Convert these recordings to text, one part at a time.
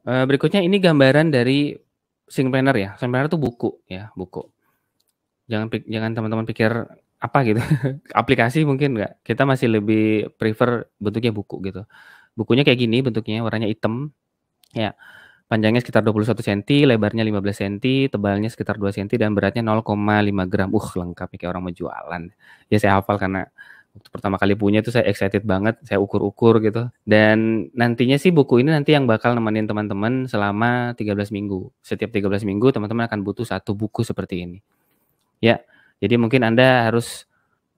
Berikutnya ini gambaran dari Sing Planner ya. Sing Planner itu buku ya, buku. Jangan teman-teman pikir apa gitu, aplikasi mungkin enggak. Kita masih lebih prefer bentuknya buku gitu. Bukunya kayak gini bentuknya, warnanya hitam, ya. Panjangnya sekitar 21 senti, lebarnya 15 senti, tebalnya sekitar 2 senti, dan beratnya 0,5 gram. Lengkap nih kayak orang mau jualan. Ya saya hafal karena waktu pertama kali punya itu saya excited banget, saya ukur-ukur gitu. Dan nantinya sih buku ini nanti yang bakal nemenin teman-teman selama 13 minggu. Setiap 13 minggu teman-teman akan butuh 1 buku seperti ini. Ya, jadi mungkin Anda harus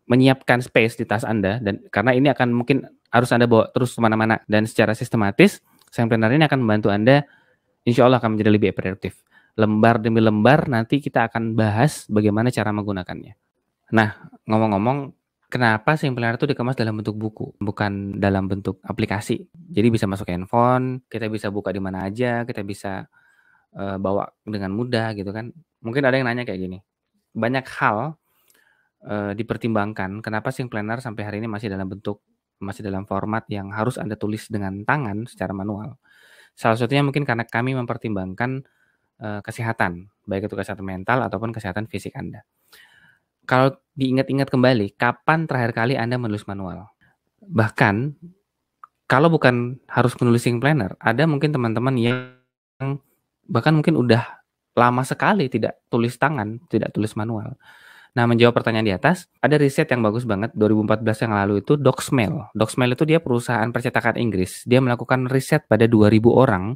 menyiapkan space di tas Anda, dan karena ini akan mungkin harus Anda bawa terus kemana-mana, dan secara sistematis Sing Planner ini akan membantu Anda insya Allah akan menjadi lebih produktif. Lembar demi lembar nanti kita akan bahas bagaimana cara menggunakannya. Nah, ngomong-ngomong, kenapa Sing Planner itu dikemas dalam bentuk buku, bukan dalam bentuk aplikasi. Jadi bisa masuk handphone, kita bisa buka di mana aja, kita bisa bawa dengan mudah gitu kan. Mungkin ada yang nanya kayak gini, banyak hal dipertimbangkan kenapa Sing Planner sampai hari ini masih dalam format yang harus Anda tulis dengan tangan secara manual. Salah satunya mungkin karena kami mempertimbangkan kesehatan, baik itu kesehatan mental ataupun kesehatan fisik Anda. Kalau diingat-ingat kembali, kapan terakhir kali Anda menulis manual? Bahkan, kalau bukan harus menulis Sing Planner, ada mungkin teman-teman yang bahkan mungkin udah lama sekali tidak tulis tangan, tidak tulis manual. Nah, menjawab pertanyaan di atas, ada riset yang bagus banget 2014 yang lalu itu Docsmail. Docsmail itu dia perusahaan percetakan Inggris. Dia melakukan riset pada 2000 orang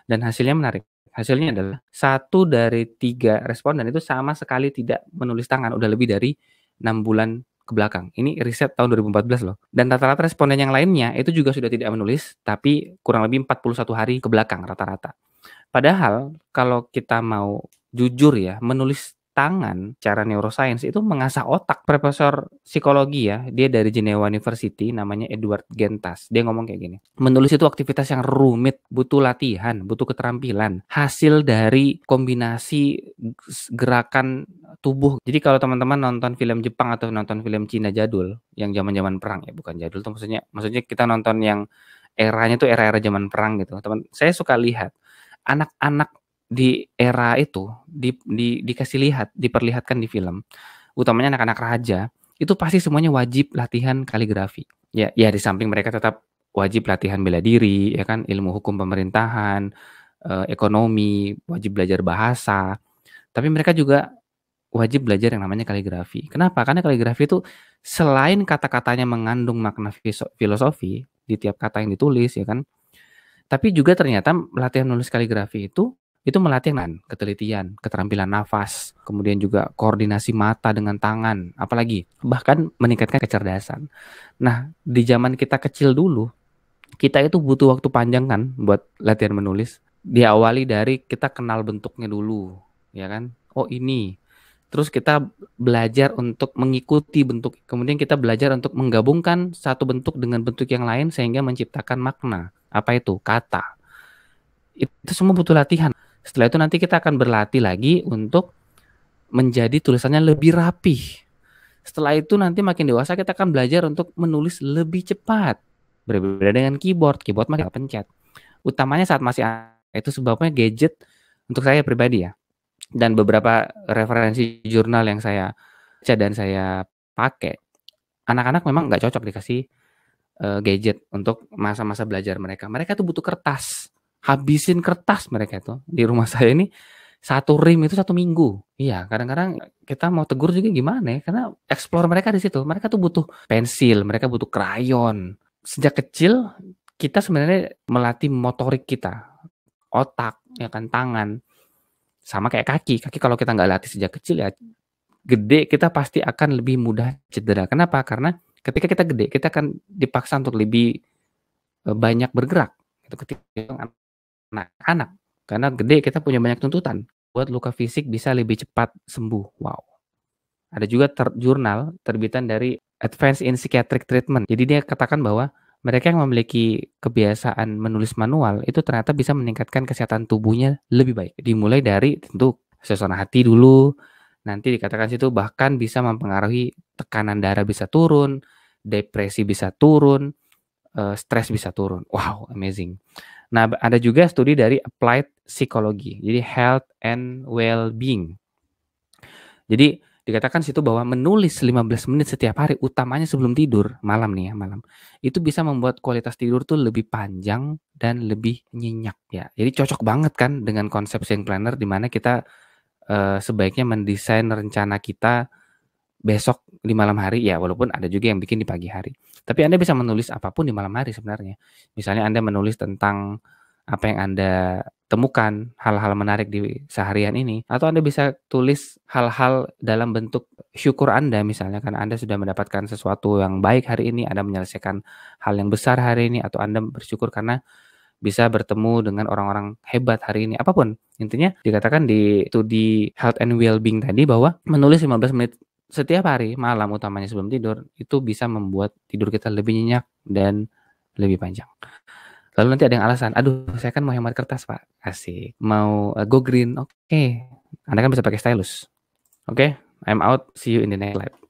dan hasilnya menarik. Hasilnya adalah 1 dari 3 responden itu sama sekali tidak menulis tangan udah lebih dari 6 bulan ke belakang. Ini riset tahun 2014 loh. Dan rata-rata responden yang lainnya itu juga sudah tidak menulis, tapi kurang lebih 41 hari ke belakang rata-rata. Padahal kalau kita mau jujur ya, menulis tangan cara neuroscience itu mengasah otak. Profesor psikologi ya, dia dari Geneva University namanya Edward Gentas. Dia ngomong kayak gini, menulis itu aktivitas yang rumit, butuh latihan, butuh keterampilan, hasil dari kombinasi gerakan tubuh. Jadi kalau teman-teman nonton film Jepang atau nonton film Cina jadul yang zaman-zaman perang ya, bukan jadul tuh maksudnya kita nonton yang eranya tuh era-era zaman perang gitu. Saya suka lihat anak-anak di era itu dikasih lihat, diperlihatkan di film, utamanya anak-anak raja, itu pasti semuanya wajib latihan kaligrafi. Ya di samping mereka tetap wajib latihan bela diri, ya kan, ilmu hukum pemerintahan, ekonomi, wajib belajar bahasa, tapi mereka juga wajib belajar yang namanya kaligrafi. Kenapa? Karena kaligrafi itu selain kata-katanya mengandung makna filosofi di tiap kata yang ditulis, ya kan, tapi juga ternyata latihan menulis kaligrafi itu melatih ketelitian, keterampilan nafas, kemudian juga koordinasi mata dengan tangan, apalagi bahkan meningkatkan kecerdasan. Nah, di zaman kita kecil dulu, kita itu butuh waktu panjang kan buat latihan menulis. Diawali dari kita kenal bentuknya dulu, ya kan? Oh ini. Terus kita belajar untuk mengikuti bentuk, kemudian kita belajar untuk menggabungkan satu bentuk dengan bentuk yang lain sehingga menciptakan makna. Apa itu? Kata. Itu semua butuh latihan. Setelah itu nanti kita akan berlatih lagi untuk menjadi tulisannya lebih rapih. Setelah itu nanti makin dewasa kita akan belajar untuk menulis lebih cepat. Berbeda dengan keyboard masih pencet. Utamanya saat masih itu sebabnya gadget untuk saya pribadi ya. Dan beberapa referensi jurnal yang saya baca dan saya pakai, anak-anak memang nggak cocok dikasih gadget untuk masa-masa belajar mereka. Mereka tuh butuh kertas. Habisin kertas mereka itu. Di rumah saya ini 1 rim itu 1 minggu. Iya, kadang-kadang kita mau tegur juga gimana ya, karena explore mereka di situ. Mereka tuh butuh pensil, mereka butuh krayon. Sejak kecil kita sebenarnya melatih motorik kita, otak, ya kan, tangan. Sama kayak kaki. Kaki kalau kita nggak latih sejak kecil ya, gede kita pasti akan lebih mudah cedera. Kenapa? Karena ketika kita gede, kita akan dipaksa untuk lebih banyak bergerak. Itu ketika anak-anak. Karena gede kita punya banyak tuntutan. Buat luka fisik bisa lebih cepat sembuh. Wow. Ada juga jurnal terbitan dari Advance in Psychiatric Treatment. Jadi dia katakan bahwa mereka yang memiliki kebiasaan menulis manual itu ternyata bisa meningkatkan kesehatan tubuhnya lebih baik. Dimulai dari tentu suasana hati dulu, nanti dikatakan situ bahkan bisa mempengaruhi tekanan darah bisa turun, depresi bisa turun, stres bisa turun. Wow, amazing. Nah, ada juga studi dari Applied Psychology, jadi Health and Well-being. Jadi dikatakan situ bahwa menulis 15 menit setiap hari, utamanya sebelum tidur, malam nih ya, malam. Itu bisa membuat kualitas tidur tuh lebih panjang dan lebih nyenyak ya. Jadi cocok banget kan dengan konsep Zen Planner di mana kita sebaiknya mendesain rencana kita besok di malam hari, ya walaupun ada juga yang bikin di pagi hari. Tapi Anda bisa menulis apapun di malam hari sebenarnya. Misalnya Anda menulis tentang apa yang Anda temukan, hal-hal menarik di seharian ini, atau Anda bisa tulis hal-hal dalam bentuk syukur Anda misalnya karena Anda sudah mendapatkan sesuatu yang baik hari ini, Anda menyelesaikan hal yang besar hari ini, atau Anda bersyukur karena bisa bertemu dengan orang-orang hebat hari ini, apapun. Intinya dikatakan di studi Health and Well-being tadi bahwa menulis 15 menit setiap hari, malam utamanya sebelum tidur, itu bisa membuat tidur kita lebih nyenyak dan lebih panjang. Lalu nanti ada yang alasan, "Aduh, saya kan mau hemat kertas, Pak." Asik. Mau, go green, oke. Anda kan bisa pakai stylus. Oke, I'm out, see you in the next slide.